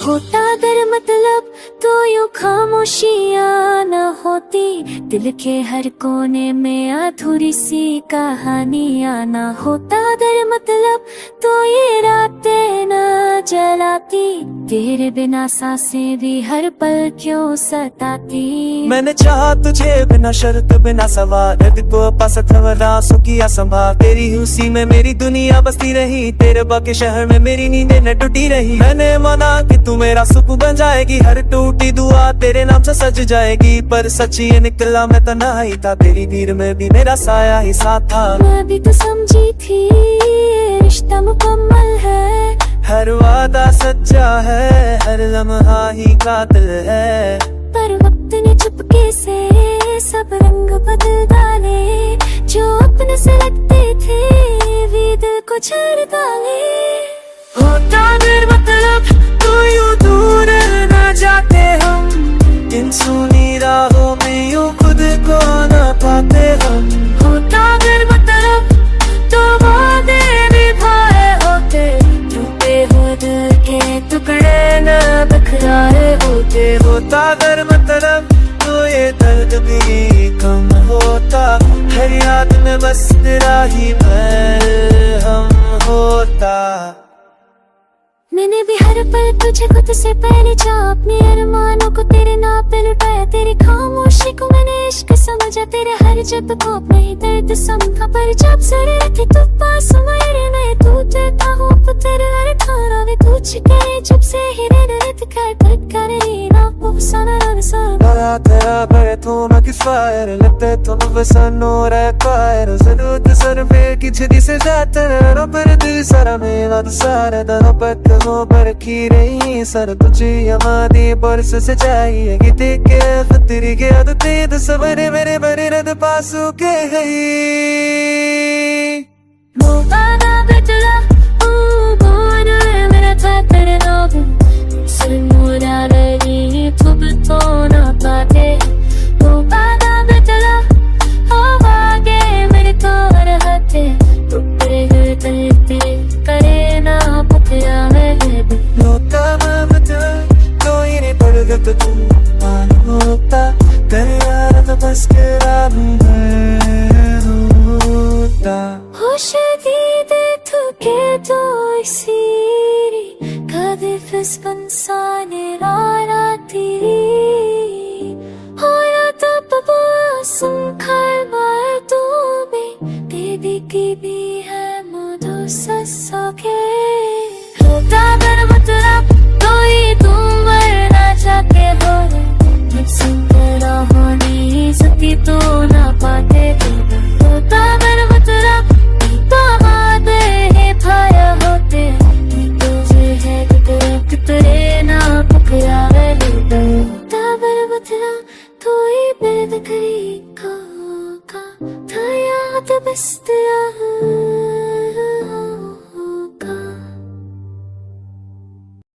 होता अगर मतलब तो यूं खामोशियाँ न होती, दिल के हर कोने में अधूरी सी कहानियाँ न होता अगर मतलब तो ये रातें न जलाती, तेरे बिना सांसें भी हर पल क्यों सताती। मैंने चाहा तुझे बिना शर्त बिना सवाल, को पास थवरा सुखिया संभाल, तेरी उसी में मेरी दुनिया बसती रही, तेरे बाकी शहर में मेरी नींदें न टूटी रही। मैंने माना कि तू मेरा सुख बन जाएगी, हर टूटी दुआ तेरे नाम से सज जाएगी, पर सच्ची ये निकला मैं तन्हाई था, तेरी भीड़ में भी मेरा साया ही साथ था। मैं भी तो समझी थी ये रिश्ता मुकम्मल है, हर वादा सच्चा है, हर लम्हा ही कातिल है, पर वक्त ने चुपके से सब रंग बदल डाले, जो अपने से लगते थे वे दिल को छेड़ डाले। होता फिर मतलब तू यूं दूर न जाते हम, इन सुनी राहों में यूं खुद को न पाते हम। होता फिर मतलब तो वादे निभाए होते, टूटे हुए दिल के टुकड़े न बिखराए होते। होता अगर मतलब तो ये दर्द भी कम होता, हर याद में बस तेरा ही मरहम होता। मैंने भी हर पल तुझे खुद से पहले चाहा, अपने अरमानों को तेरे नाम पे लुटाया, तेरी खामोशी को मैंने इश्क समझा, तेरे हर जब को अपने ही दर्द समझा, पर जब सरे रखे तू पास मेरे में, तू देता हूँ तेरे हर थाना में कुछ कहे, जब से ही रेत कर रही ना sana Para terapi tuma kifayar लगते तुम वसन और एक्वायर, जरूरत सर पे किसी से जाते रो, पर दिल सारा मेरा सारा दरों पर कहों पर की रही सर, तुझे हमारी बरस से चाहिए कि देखे खतरी के आदतें तो सवरे मेरे बड़े रद पासों के गई। मोबाना बेचला मोबाना मेरा था तेरे नाम, सिर मुड़ा रही तुम तो ना पाते। मोबाना बेचला आवागे मेरे तो रहते, टुकड़े हुए दिल करे ना पुतला है। होता मैं बता कोई नहीं पड़ गया तो तुम मान होता, कर यार तो बस तेरा होता। होश दीदे तुके तो isiri, kadifes pensane rarati, hayata babasam khalmar tumi, devi ki bhi hai madhu sasake। होता अगर मतलब कोई तुम मरना चाहते हो, मुझसे तेरा होने सकी तो ना पाते। होता अगर मतलब तो वादे है भाया होते, तुझे है कितने ना पकड़ावे होता। होता अगर मतलब तो ही बेदखली का था याद बस